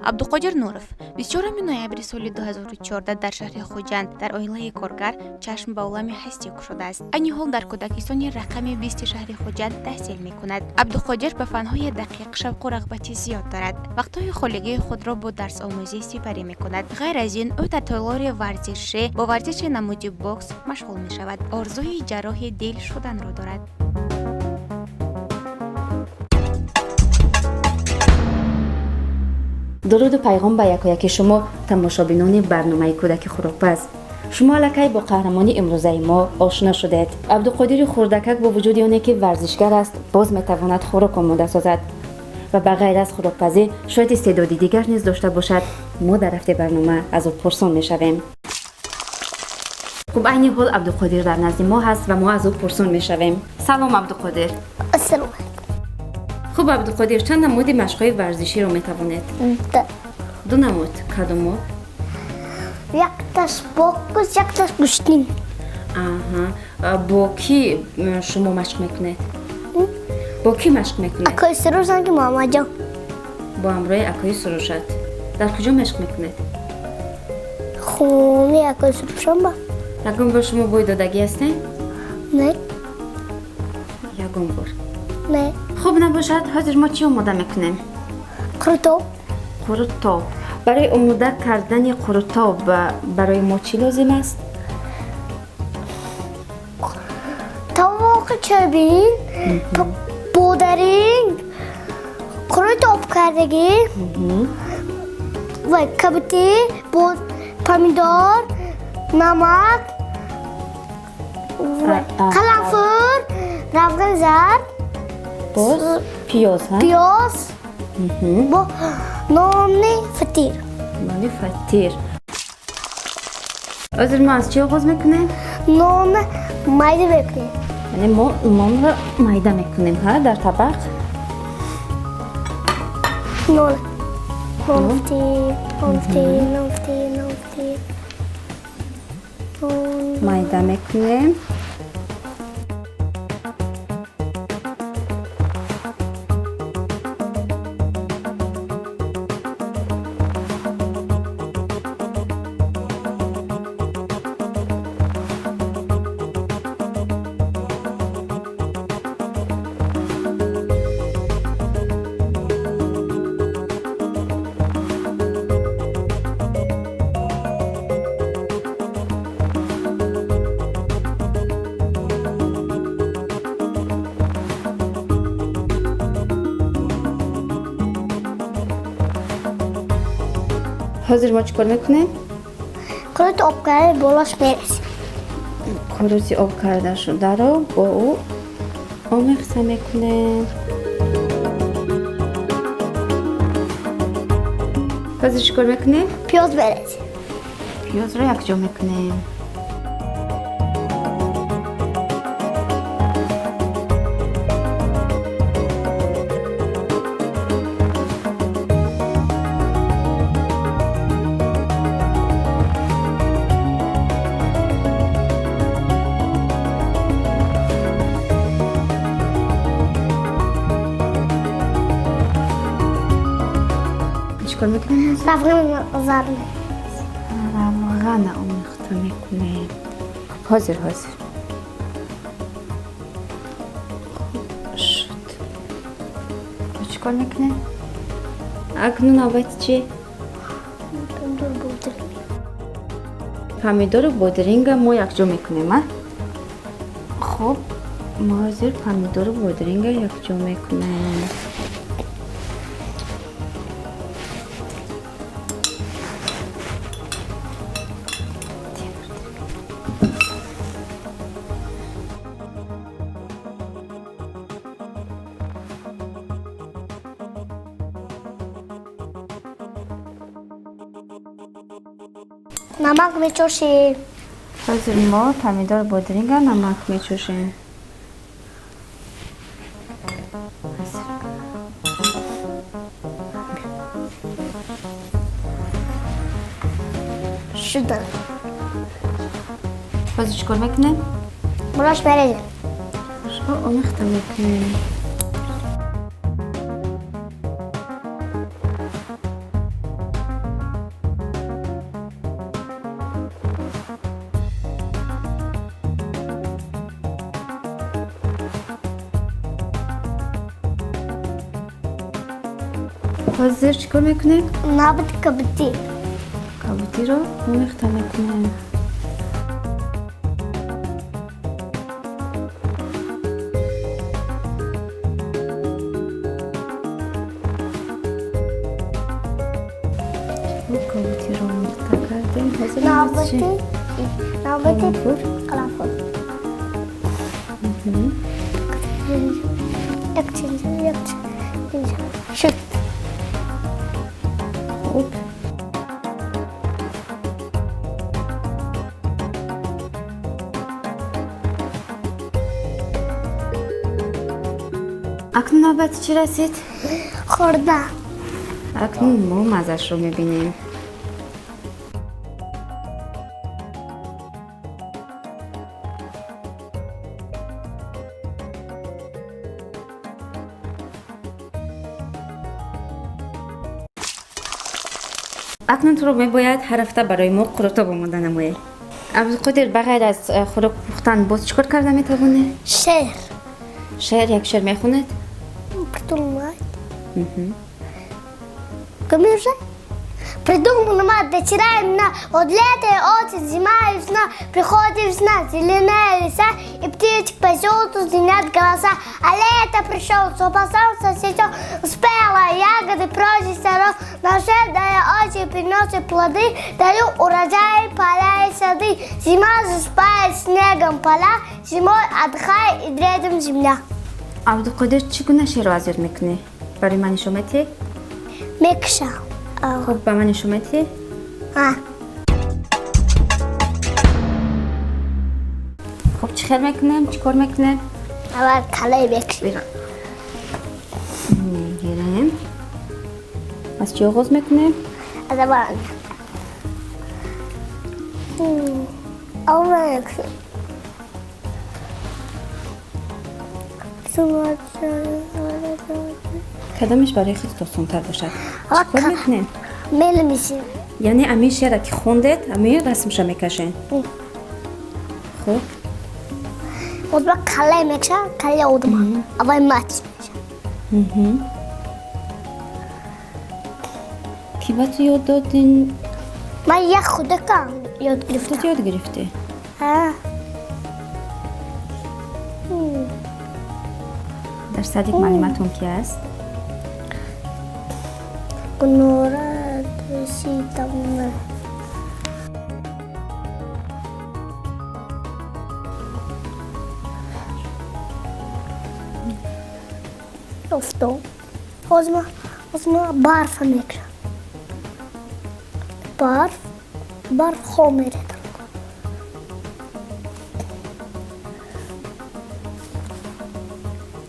عبدالقادر نورف 24 نوامبر سال 2014 در شهر خوجند در عائله کارگر چشم به عالم هستی گشوده است. این حال در کودکستان رقم 20 شهر خوجند تحصیل می کند. عبدالقادر به فنهای دقیق شوق و رغبت زیاد دارد. وقتهای خالگی خود را با درس آموزی سپری می کند. غیر از این او در تالار ورزشی با ورزش نمودی بوکس مشغول می شود. آرزوی جراح دل شدن را دارد. درود و پیغام به یکایک شما تماشابینان برنامه کودک خوراکپز. شما الکی با قهرمانی امروزه ما آشنا شدید. عبدالقادر خوردکک با وجود آنی که ورزشگر است باز میتواند خوراک آماده سازد و به غیر از خوراکپزی شاید استعدادی دیگر نیز داشته باشد. ما در هفته برنامه از او پرسان میشویم. خب این حال عبدالقادر در نزد ما هست و ما از او پرسان میشویم. سلام عبدالقادر. السلام. خب عبدالقادر چند نمود مشق‌های ورزشی رو میتوانید؟ دو نمود. کدوم؟ یکتاش بوکس، یکتاش گشتین. با کی شما مشق میکنید؟ با کی مشق میکنید؟ اکای سروشن که ماما جان. با همراه اکای سروشت. در کجا مشق میکنید؟ خونه اکای سروشن با. یکم بار شما بوی دادگی هستین؟ نه. یکم بار. نه. خب نباشد حاضر ما چی آماده میکنیم؟ قروتاب. برای آماده کردن قروتاب برای ما چی لازم است؟ تواق چربین، بودرینگ، قروتاب کردگی و کبوتی، پامیدار، نمک، قرنفل، روغن زرد، باز پیاز ها؟ پیاز با نان فطیر. نان فطیر. حاضر ما از چی آغاز میکنیم؟ نان میده بکنیم. یعنی ما نان را میده میکنیم ها در طبق؟ نان فطیر. میده میکنیم. حاضر ما چیکار میکنیم؟ قروت آب کرده بالاش میرسیم. قروت آب کرده شده رو با او آمیخته میکنیم. حاضر چیکار میکنیم؟ پیاز برسیم. پیاز رو یک جا میکنیم. چیکار میکنیم؟ روغن زرد. روغن آمیخته میکنیم. حاضر شد. چیکار میکنیم؟ اکنون نوبت چی؟ پامیدور و بادرینگ ما یک جا میکنیم. خب ما حاضر پامیدور و بادرینگ یک جا میکنیم. نمک میچوشیم. حاضر ما پامیدور بادرینگ نمک میچوشیم. شده. حاضر چیکار میکنیم؟ بالاش بریزیم. آمیخته میکنیم. حاضر چیکار میکنه؟ نابد کبتی. کابوتی رو میخته میکنه. کابوتی رو میخته کردیم. حاضر نابتی. نابتی. قرنفل. قرنفل. یک چیزی. شد. خوب. اکنون نوبت چی رسید؟ خورده. اکنون ما مزش رو میبینیم. اکنون تو رو میباید هر هفته برای ما قروتا بمانده نمایی. عبدالقادر بغیر از خوراک پختن باز چیکار کرده میتوانه؟ شعر. شعر یک شعر میخوند؟ Придумать. Камерже? Придумано, дочеряем на от лета, осень, зима и весна. Приходит весна, зеленая леса, и птичек по золоту звенят голоса. А лето пришел, сопосался сетё, успела ягоды прочь сорок. Наша дая очи приносит плоды, даю урожай поля и сады. Зима засыпает снегом поля, зимой отдыхает и летом земля. عبدالقادر چگونه شعر رو ازیاد میکنی؟ برای من شمتی؟ Мекша. خب به من شمتی؟ خب چی خیر میکنیم؟ چی کار میکنیم؟ اول کلای بکشی. بیرم میگیریم. از چی آغاز میکنیم؟ از اول. اول بکشی. کدامش برای خود آسان‌تر باشد؟ چی کار میکنیم؟ میل میشیم. یعنی امی شعر که خوندید امی رسمش میکشین؟ خب باز با کلای میکشه کلای اودمان. اول مچ میشه. کی با تو یاد دادین؟ من یک خودکم یاد گرفتم. تو یاد گرفتی؟ در صدیق معلومتون کی است؟ گنورد سیتم. افتو. ازما برف میکشه. برف خوب میره.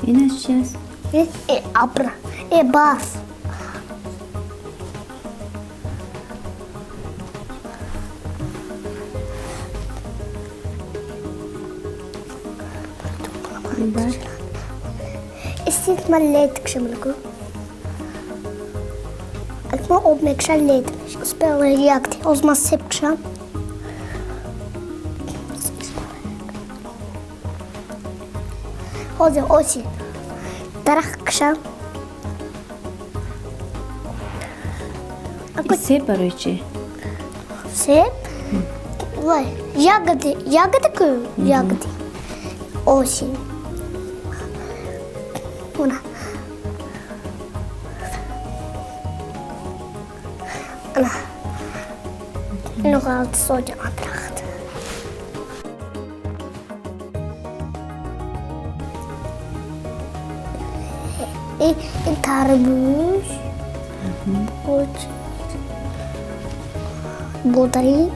اینش چی است؟ ابر. برف. استثمر ليتك شملكو أتما أوبنك شان ليت مش أسبوع رياكتي أزما سبت شان هذا أوسي درخ شان این سیب برای چی؟ سيب وای یاگدی أوسي هنا أنا لغة الصوجة ما درخت التربوش بطريق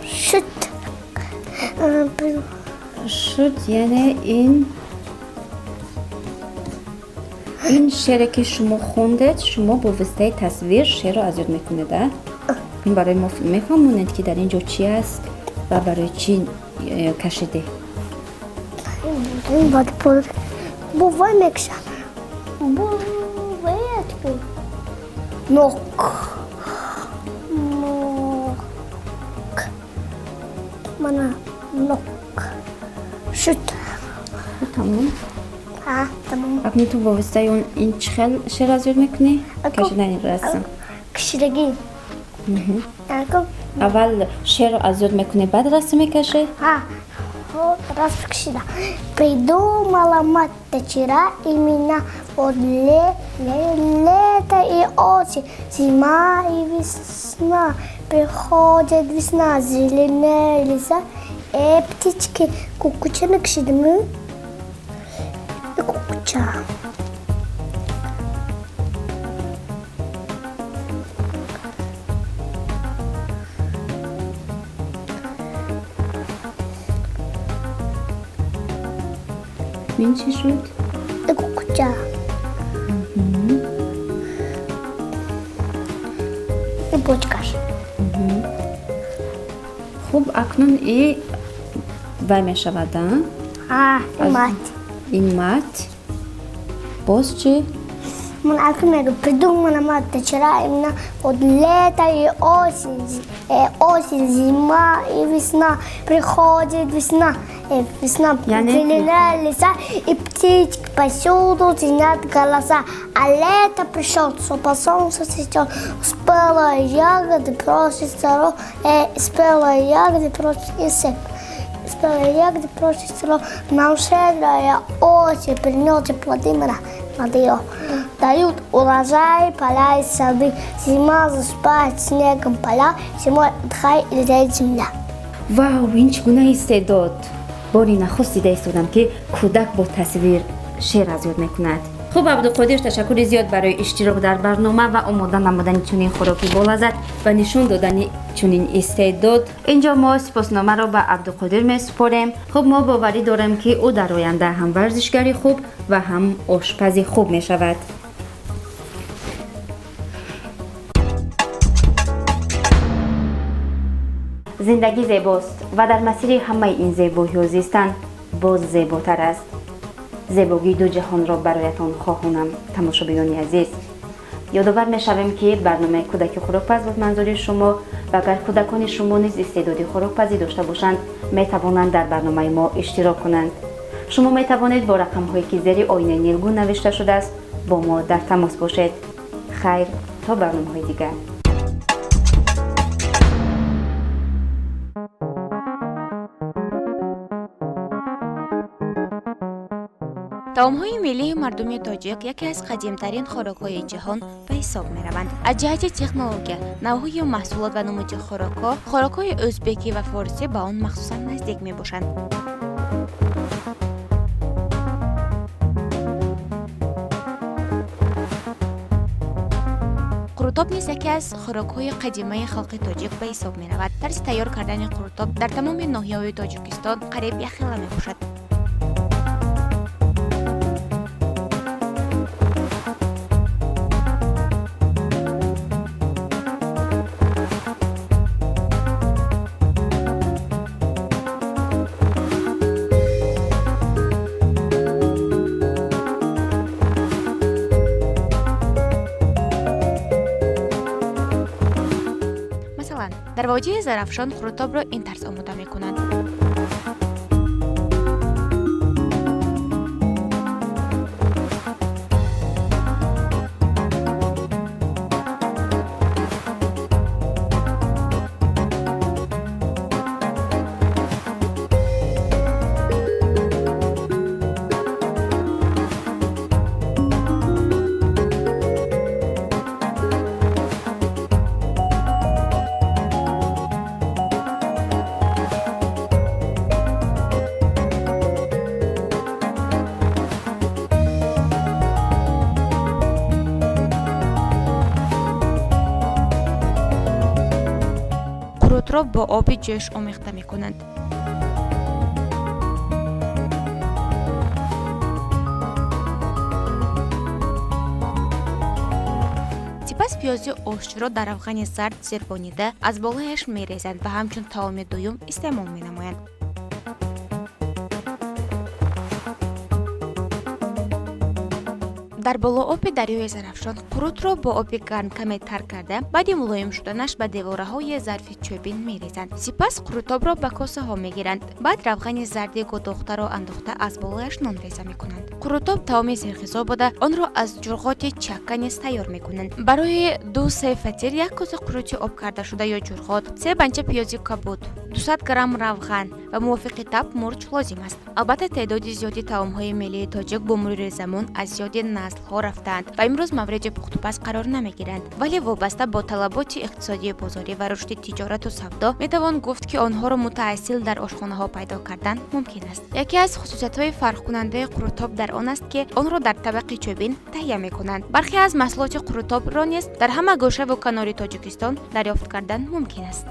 شت شد یعنی این شعری که شما خوندید شما با واسطه تصویر شعر رو ازیاد میکنید. این برای ما میفهمونید که در اینجا چی است و برای چی کشیده. این باید پر بوای میکشن بوایت پر نوک من نوک شد تمام. تمام اکنون تو با وسیله اون این چه خیلی شعر از یاد میکنی؟ کشیدن این رسم. کشیدگی نکن اول شعر رو از یاد میکنی بعد رسم میکشی؟ раз кшида придумала мать вчера именно вот лето и осень, зима и весна. Приходит весна, зеленые леса, и птички кукуча кшидмы и кукуча. این چی شد؟ کجا؟ این پوچکاش. خوب اکنون ای وای می شود مات. این مات باز چی؟ من اکنون придумала мать вчера именно вот лето и осень, зима и весна. Приходит весна, весна зеленая леса, и птички повсюду звенят голоса. А лето пришло, по солнцу цветет, спела ягоды, прочь здоров, спела ягоды, прочь и сеп. Спела ягоды, прочь здоров, нам щедрая осень приносит плоды над ее. Дают урожай, поля и сады. Зима засыпает снегом поля, зимой отдыхает и летает земля. واو این چگونه استعداد. باری نخست دیده ایستادم که کودک با تصویر شعر از یاد میکند. خوب عبدالقادر تشکر زیاد برای اشتراک در برنامه و آماده نمودن چنین خوراکی با لذت و نشان دادن چنین استعداد. اینجا ما سپاسنامه را به عبدالقادر میسپاریم. خب ما باوری داریم که او در آینده هم ورزشگری خوب و هم آشپزی خوب می شود. زندگی زیباست و در مسیر همه این زیبایی زیستن باز زیباتر است. زیبایی دو جهان را برایتان خواهانم تماشاگران عزیز. یادآور می‌شویم که برنامه کودک خوراکپز بود منظور شما و اگر کودکان شما نیز استعداد خوراکپزی داشته باشند می‌توانند در برنامه ما اشتراک کنند. شما می‌توانید با رقم‌هایی که زیر آینه نیلگون نوشته شده است با ما در تماس باشید. خیر تا برنامه‌های دیگر. طعام‌های ملی مردم تاجیک یکی از قدیمی‌ترین خوراک‌های جهان به حساب می‌روند. از جهت تکنولوژی، نوع‌های محصولات و نمود خوراک‌ها، خوراک‌های ازبکی و فارسی به آن مخصوصاً نزدیک می‌باشند. قروتاب نیز یکی از خوراک‌های قدیمی خلق تاجیک به حساب می‌رود. طرز تیار کردن قروتاب در تمام ناحیه‌های تاجیکستان قریب یکخیله می‌باشد. در وادی زرافشان قروتاب را این طرز آماده می‌کنند. قروت را با آب جوش آمیخته می‌کنند. سپس پیاز آشچو را در روغن زرد زیربانیده از بالایش می‌ریزند و همچون طعام دوم استعمال می‌نمایند. дар боло оби дарёи Зарафшон қурутро бо оби гарм каме тар карда, баъди мулоим шуданаш ба девораҳои зарфи чӯбин мерезанд. Сипас қурутобро ба косаҳо мегиранд. Баъд равғани зарди гудохтаро андохта аз болояш нон реза мекунанд. Қурутоб таоми серғизо буда, онро аз ҷурғоти чакка низ тайёр мекунанд. Барои 2-3 фатир 1 коса қурути об карда шуда ё ҷурғот, 3 банча пиёзи кабуд, 200 грамм равған ва мувофиқи таб мурч лозим аст. Албатта теъдоди зиёди таомҳои миллии тоҷик бо мурури замон аз зиёди наслҳо рафтаанд ва имрӯз мавриди пухтупаз қарор намегиранд. Вале вобаста бо талаботи иқтисодии бозорӣ ва рушди тиҷорату савдо метавон гуфт, ки онҳоро мутаассил дар ошхонаҳо пайдо кардан мумкин аст. Яке аз хусусиятҳои фарқкунандаи қурутоб дар он аст, ки онро дар табақи чӯбин таҳия мекунанд. Бархе аз маҳсулоти қурутобро низ дар ҳама гӯшаву канори Тоҷикистон дарёфт кардан мумкин аст.